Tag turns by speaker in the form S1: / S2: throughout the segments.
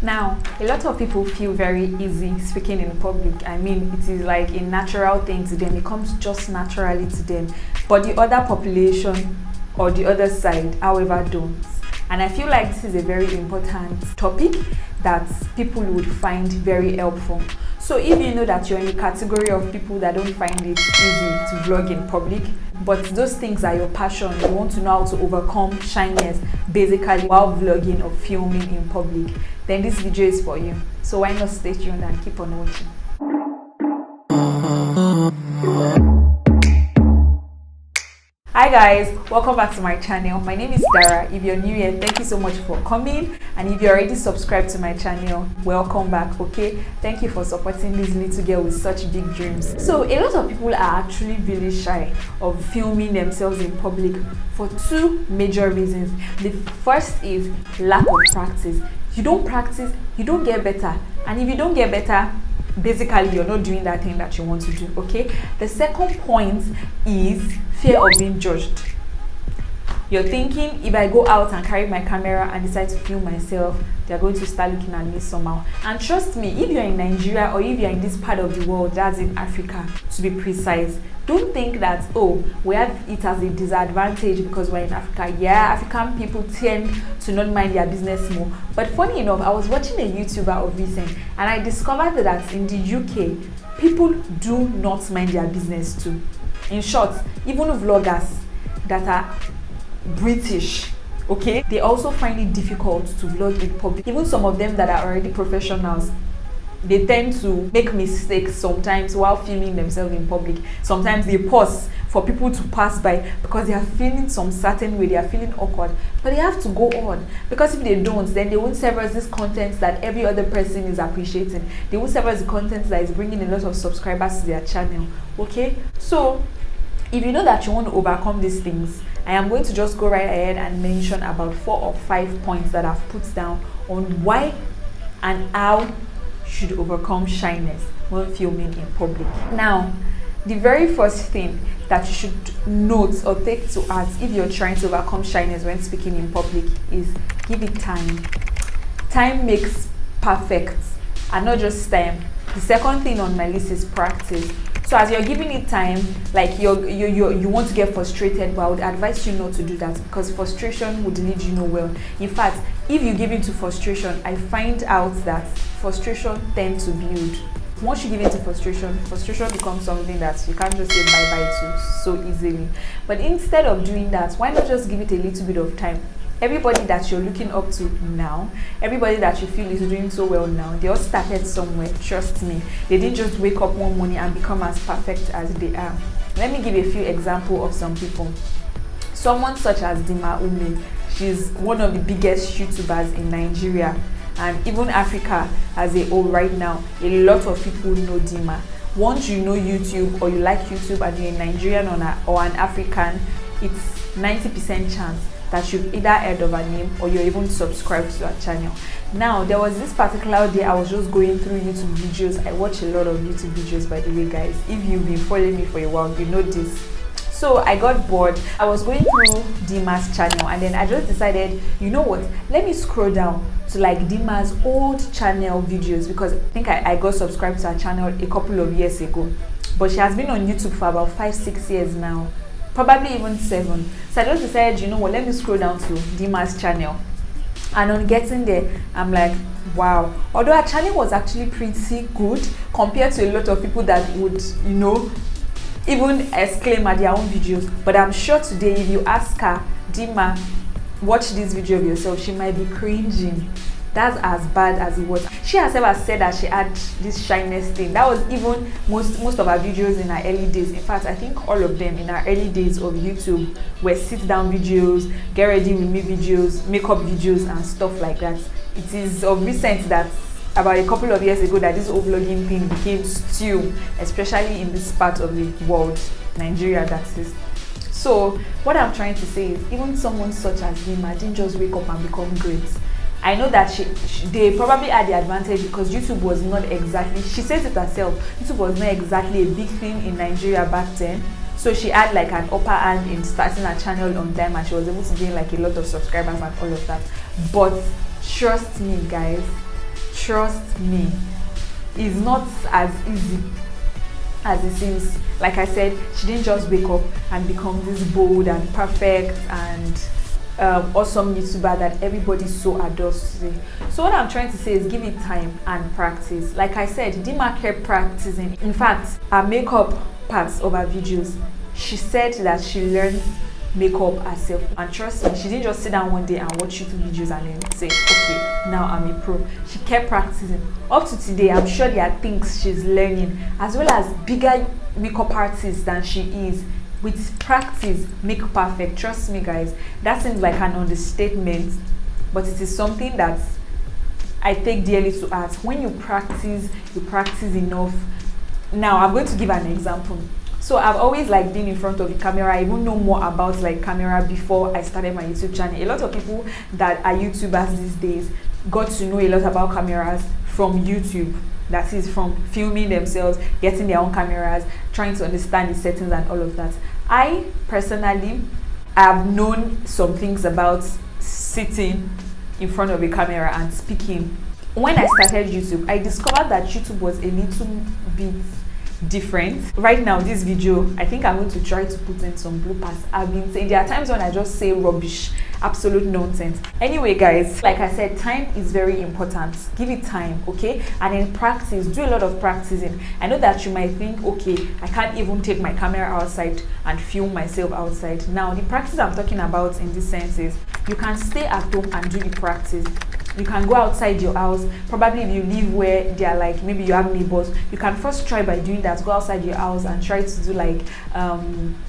S1: Now, a lot of people feel very easy speaking in public. I mean, it is like a natural thing to them. It comes just naturally to them. But the other population or the other side, however, don't. And I feel like this is a very important topic that people would find very helpful. So if you know that you're in the category of people that don't find it easy to vlog in public, but those things are your passion, you want to know how to overcome shyness basically while vlogging or filming in public, then this video is for you. So why not stay tuned and keep on watching. Hi guys, welcome back to my channel. My name is Dara. If you're new here, thank you so much for coming, and if you're already subscribed to my channel, welcome back. Okay, thank you for supporting this little girl with such big dreams. So a lot of people are actually really shy of filming themselves in public for two major reasons. The first is lack of practice. You don't practice, you don't get better, and if you don't get better, basically you're not doing that thing that you want to do. Okay, the second point is fear of being judged. You're thinking, if I go out and carry my camera and decide to film myself, they're going to start looking at me somehow. And trust me, if you're in Nigeria or if you're in this part of the world, that's in Africa to be precise, don't think that, oh, we have it as a disadvantage because we're in Africa. Yeah, African people tend to not mind their business more. But funny enough, I was watching a YouTuber of recent and I discovered that in the UK, people do not mind their business too. In short, even vloggers that are British, okay, they also find it difficult to vlog in public. Even some of them that are already professionals, they tend to make mistakes sometimes while filming themselves in public. Sometimes they pause for people to pass by because they are feeling some certain way, they are feeling awkward, but they have to go on, because if they don't, then they won't serve as this content that every other person is appreciating. They won't serve as the content that is bringing a lot of subscribers to their channel. Okay, so if you know that you want to overcome these things, I am going to just go right ahead and mention about 4 or 5 points that I've put down on why and how you should overcome shyness when filming in public. Now, the very first thing that you should note or take to heart if you're trying to overcome shyness when speaking in public is give it time. Time makes perfect, and not just time. The second thing on my list is practice. So as you're giving it time, like you want to get frustrated, but I would advise you not to do that, because frustration would lead you nowhere. In fact, if you give in to frustration, I find out that frustration tends to build. Once you give in to frustration becomes something that you can't just say bye-bye to so easily. But instead of doing that, why not just give it a little bit of time? Everybody that you're looking up to now, everybody that you feel is doing so well now, they all started somewhere. Trust me, they didn't just wake up one morning and become as perfect as they are. Let me give a few examples of some people. Someone such as Dimma Umeh, she's one of the biggest YouTubers in Nigeria and even Africa as a whole right now. A lot of people know Dimma. Once you know YouTube or you like YouTube and you're a Nigerian or an African, it's 90% chance that you've either heard of her name or you're even subscribed to her channel. Now, there was this particular day I was just going through YouTube videos. I watch a lot of YouTube videos, by the way, guys. If you've been following me for a while, you know this. So I got bored. I was going through Dimma's channel and then I just decided, you know what, let me scroll down to like Dimma's old channel videos, because I think I got subscribed to her channel a couple of years ago. But she has been on YouTube for about 5-6 years now. Probably even 7. So I just decided, you know what, let me scroll down to Dimma's channel. And on getting there, I'm like, wow. Although her channel was actually pretty good compared to a lot of people that would, you know, even exclaim at their own videos. But I'm sure today, if you ask her, Dimma, watch this video of yourself, she might be cringing. That's as bad as it was. She herself has said that she had this shyness thing. That was even most of her videos in her early days. In fact, I think all of them in her early days of YouTube were sit-down videos, get ready with me videos, makeup videos and stuff like that. It is of recent that about a couple of years ago that this whole vlogging thing became stew, especially in this part of the world, Nigeria, that is. So what I'm trying to say is, even someone such as Dimma didn't just wake up and become great. I know that they probably had the advantage because YouTube was not exactly, she says it herself, YouTube was not exactly a big thing in Nigeria back then. So she had like an upper hand in starting her channel on time and she was able to gain like a lot of subscribers and all of that. But trust me, guys, trust me, it's not as easy as it seems. Like I said, she didn't just wake up and become this bold and perfect and awesome YouTuber that everybody so adores today. So what I'm trying to say is give it time and practice. Like I said, Dimma kept practicing. In fact, her makeup parts of her videos, she said that she learned makeup herself, and trust me, she didn't just sit down one day and watch YouTube videos and then say, okay, now I'm a pro. She kept practicing up to today. I'm sure there are things she's learning, as well as bigger makeup artists than she is. With practice, make perfect. Trust me, guys, that seems like an understatement, but it is something that I take dearly to heart. When you practice enough. Now I'm going to give an example. So I've always like been in front of the camera. I even know more about like camera before I started my YouTube channel. A lot of people that are YouTubers these days got to know a lot about cameras from YouTube. That is, from filming themselves, getting their own cameras, trying to understand the settings and all of that. I personally have known some things about sitting in front of a camera and speaking. When I started YouTube, I discovered that YouTube was a little bit different. Right now, this video, I think I'm going to try to put in some bloopers. I've been saying there are times when I just say rubbish, absolute nonsense. Anyway, guys, like I said, time is very important. Give it time, okay? And then practice. Do a lot of practicing. I know that you might think, okay, I can't even take my camera outside and film myself outside. Now, the practice I'm talking about in this sense is you can stay at home and do the practice. You can go outside your house. Probably if you live where they are like, maybe you have neighbors, you can first try by doing that. Go outside your house and try to do like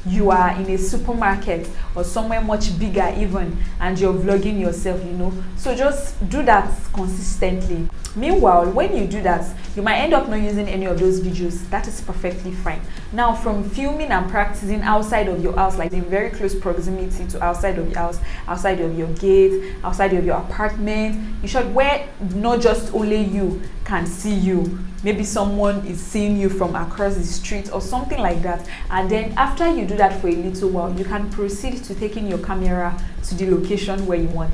S1: you are in a supermarket or somewhere much bigger even, and you're vlogging yourself, you know. So just do that consistently. Meanwhile, when you do that, you might end up not using any of those videos. That is perfectly fine. Now, from filming and practicing outside of your house, like in very close proximity to outside of your house, outside of your gate, outside of your apartment, in short, where not just only you can see you, maybe someone is seeing you from across the street or something like that. And then after you do that for a little while, you can proceed to taking your camera to the location where you want.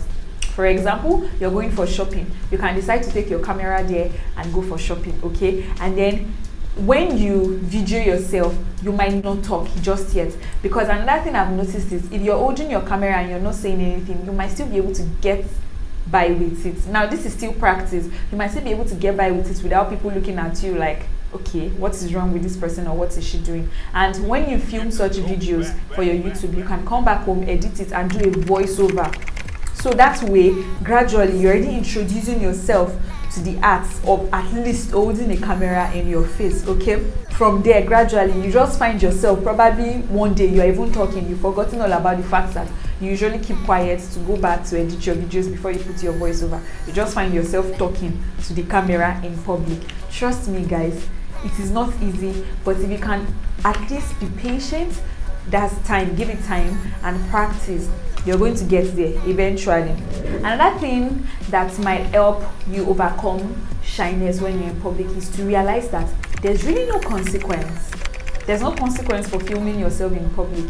S1: For example, you're going for shopping. You can decide to take your camera there and go for shopping, okay? And then when you video yourself, you might not talk just yet, because another thing I've noticed is if you're holding your camera and you're not saying anything, you might still be able to get by with it. Now, this is still practice. You might still be able to get by with it without people looking at you like, okay, what is wrong with this person, or what is she doing? And when you film such videos for your YouTube, you can come back home, edit it, and do a voiceover. So that way, gradually, you're already introducing yourself to the arts of at least holding a camera in your face, okay? From there, gradually, you just find yourself, probably one day you're even talking, you've forgotten all about the fact that you usually keep quiet to go back to edit your videos before you put your voiceover. You just find yourself talking to the camera in public. Trust me, guys, it is not easy, but if you can at least be patient, that's time, give it time and practice, you're going to get there eventually. Another thing that might help you overcome shyness when you're in public is to realize that there's really no consequence. There's no consequence for filming yourself in public.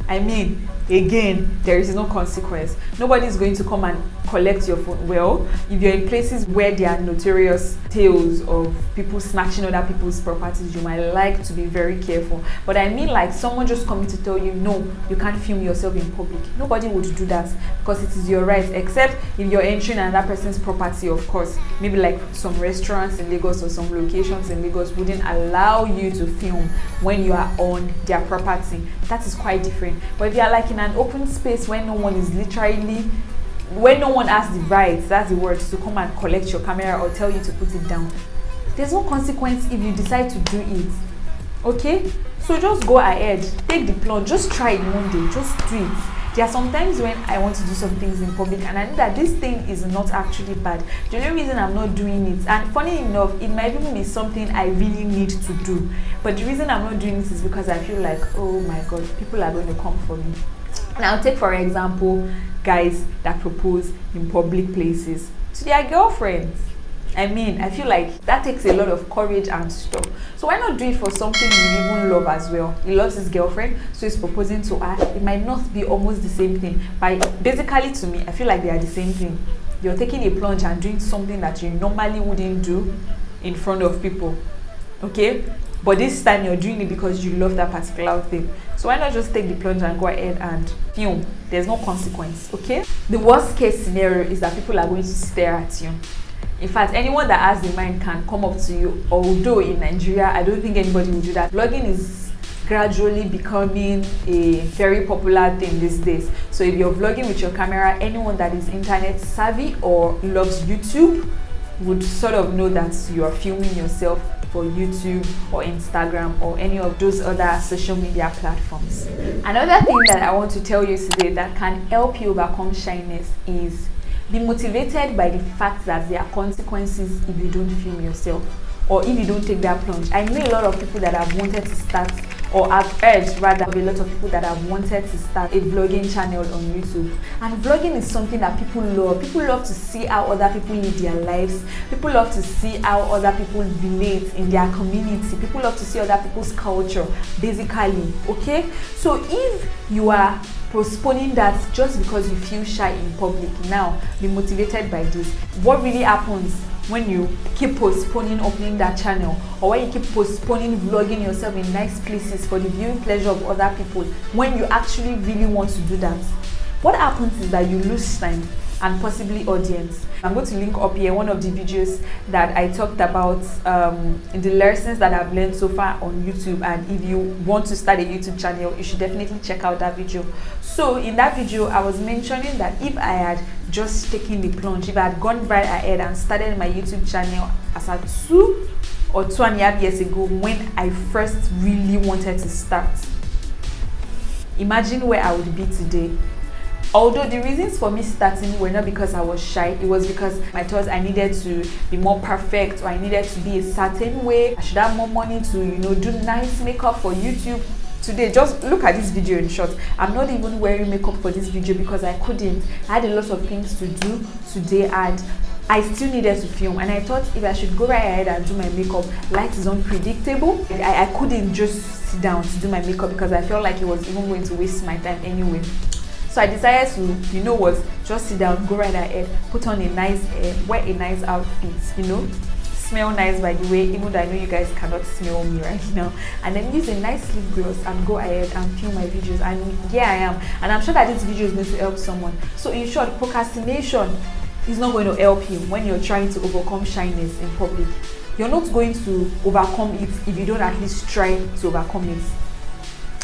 S1: I mean, again, there is no consequence. Nobody is going to come and collect your phone. Well, if you're in places where there are notorious tales of people snatching other people's properties, you might like to be very careful. But I mean, like someone just coming to tell you, no, you can't film yourself in public. Nobody would do that because it is your right, except if you're entering another person's property, of course. Maybe like some restaurants in Lagos or some locations in Lagos wouldn't allow you to film when you are on their property. That is quite different. But if you are like in an open space where no one is literally, when no one has the right, that's the word, to come and collect your camera or tell you to put it down, there's no consequence if you decide to do it, okay? So just go ahead, take the plunge, just try it one day, just do it. There are some times when I want to do some things in public and I know that this thing is not actually bad. The only reason I'm not doing it, and funny enough, it might even be something I really need to do, but the reason I'm not doing it is because I feel like, oh my god, people are going to come for me. Now, take for example, guys that propose in public places to their girlfriends. I mean, I feel like that takes a lot of courage and stuff. So why not do it for something you even love as well? He loves his girlfriend, so he's proposing to her. It might not be almost the same thing, but basically to me, I feel like they are the same thing. you're taking a plunge and doing something that you normally wouldn't do in front of people, okay? But this time you're doing it because you love that particular thing. So why not just take the plunge and go ahead and film? There's no consequence, okay? The worst case scenario is that people are going to stare at you. In fact, anyone that has the mind can come up to you, although in Nigeria, I don't think anybody will do that. Vlogging is gradually becoming a very popular thing these days. So if you're vlogging with your camera, anyone that is internet savvy or loves YouTube would sort of know that you are filming yourself for YouTube or Instagram or any of those other social media platforms. Another thing that I want to tell you today that can help you overcome shyness is be motivated by the fact that there are consequences if you don't film yourself or if you don't take that plunge. I know a lot of people that have wanted to start, or I've heard rather of a lot of people that have wanted to start a vlogging channel on YouTube. And vlogging is something that people love. People love to see how other people live their lives. People love to see how other people relate in their community. People love to see other people's culture, basically, okay? So if you are postponing that just because you feel shy in public, now be motivated by this. What really happens when you keep postponing opening that channel, or when you keep postponing vlogging yourself in nice places for the viewing pleasure of other people, when you actually really want to do that, what happens is that you lose time and possibly audience. I'm going to link up here one of the videos that I talked about in the lessons that I've learned so far on YouTube, and if you want to start a YouTube channel, you should definitely check out that video. So in that video, I was mentioning that if I had just taken the plunge, if I had gone right ahead and started my YouTube channel as a 2 or 2.5 years ago when I first really wanted to start, imagine where I would be today. Although the reasons for me starting were not because I was shy, it was because I thought I needed to be more perfect, or I needed to be a certain way. I should have more money to, you know, do nice makeup for YouTube. Today, just look at this video in short. I'm not even wearing makeup for this video because I couldn't. I had a lot of things to do today and I still needed to film, and I thought if I should go right ahead and do my makeup, light is unpredictable. I couldn't just sit down to do my makeup because I felt like it was even going to waste my time anyway. So I decided to, you know what, just sit down, go right ahead, put on a nice wear a nice outfit, you know, smell nice by the way, even though I know you guys cannot smell me right now, and then use a nice lip gloss and go ahead and film my videos. And here I am, and I'm sure that this video is going to help someone. So in short, procrastination is not going to help you when you're trying to overcome shyness in public. You're not going to overcome it if you don't at least try to overcome it.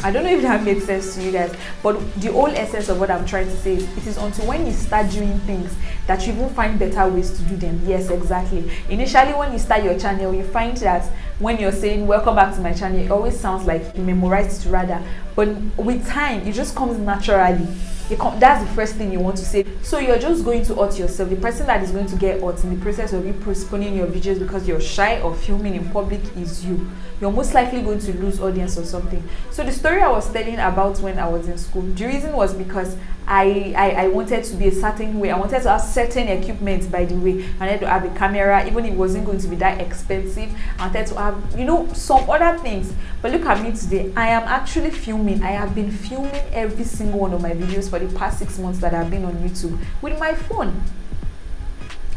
S1: I don't know if that makes sense to you guys, but the whole essence of what I'm trying to say is it is until when you start doing things that you will find better ways to do them. Yes, exactly. Initially, when you start your channel, you find that when you're saying welcome back to my channel, it always sounds like you memorized it rather, but with time it just comes naturally. That's the first thing you want to say. So you're just going to hurt yourself. The person that is going to get hurt in the process of you postponing your videos because you're shy or filming in public is you. You're most likely going to lose audience or something. So the story I was telling about when I was in school, the reason was because I wanted to be a certain way. I wanted to have certain equipment, by the way. I wanted to have a camera, even if it wasn't going to be that expensive. I wanted to have, you know, some other things. But look at me today. I am actually filming. I have been filming every single one of my videos for the past 6 months that I've been on YouTube with my phone.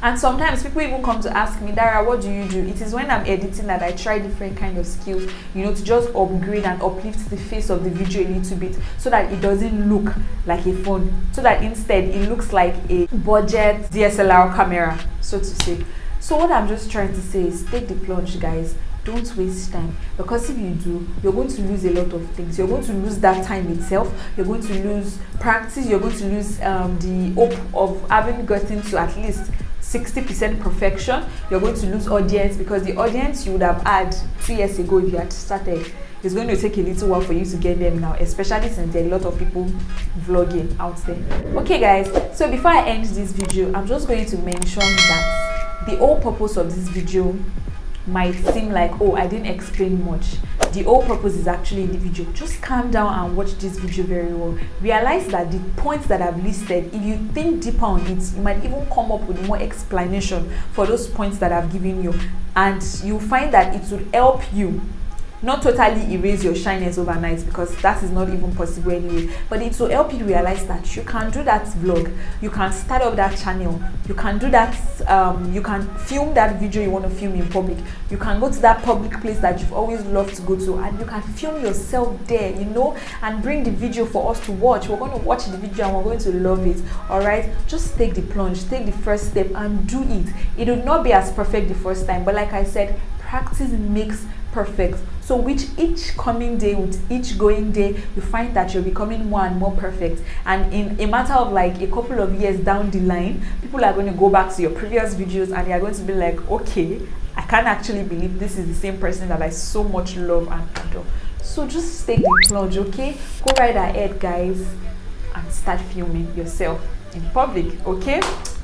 S1: And sometimes people even come to ask me, Dara, what do you do? It is when I'm editing that I try different kind of skills, you know, to just upgrade and uplift the face of the video a little bit so that it doesn't look like a phone, so that instead it looks like a budget DSLR camera, so to say. So what I'm just trying to say is take the plunge, guys. Don't waste time, because if you do, you're going to lose a lot of things. You're going to lose that time itself. You're going to lose practice. You're going to lose the hope of having gotten to at least 60% perfection. You're going to lose audience, because the audience you would have had 2 years ago if you had started, it's going to take a little while for you to get them now, especially since there are a lot of people vlogging out there. Okay guys, so before I end this video, I'm just going to mention that the whole purpose of this video might seem like, oh, I didn't explain much. The whole purpose is actually in the video. Just calm down and watch this video very well. Realize that the points that I've listed, if you think deeper on it, you might even come up with more explanation for those points that I've given you, and you'll find that it will help you not totally erase your shyness overnight, because that is not even possible anyway, but it will help you realize that you can do that vlog, you can start up that channel, you can do that, you can film that video you want to film in public, you can go to that public place that you've always loved to go to, and you can film yourself there, you know, and bring the video for us to watch. We're going to watch the video and we're going to love it. All right, just take the plunge, take the first step and do it. It will not be as perfect the first time, but like I said, practice makes perfect. So with each coming day, with each going day, you find that you're becoming more and more perfect, and in a matter of like a couple of years down the line, people are going to go back to your previous videos and they are going to be like, okay, I can't actually believe this is the same person that I so much love and adore. So just take the plunge, okay? Go right ahead, guys, and start filming yourself in public, okay?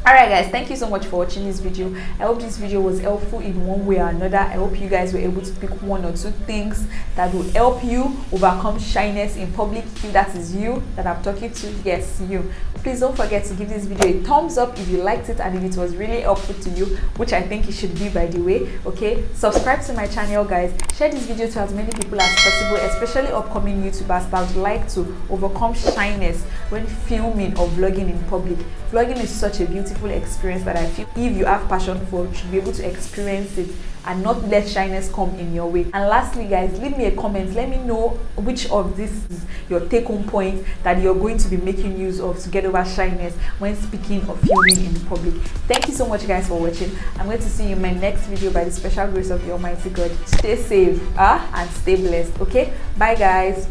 S1: Alright guys, thank you so much for watching this video. I hope this video was helpful in one way or another. I hope you guys were able to pick one or two things that will help you overcome shyness in public. If that is you that I'm talking to, yes, you. Please don't forget to give this video a thumbs up if you liked it and if it was really helpful to you, which I think it should be, by the way. Okay, subscribe to my channel, guys. Share this video to as many people as possible, especially upcoming YouTubers that would like to overcome shyness when filming or vlogging in public. Vlogging is such a beautiful experience that I feel if you have passion for, you should be able to experience it and not let shyness come in your way. And lastly, guys, leave me a comment. Let me know which of this is your take-home point that you're going to be making use of to get over shyness when speaking or filming in public. Thank you so much, guys, for watching. I'm going to see you in my next video by the special grace of the Almighty God. Stay safe and stay blessed. Okay, bye, guys.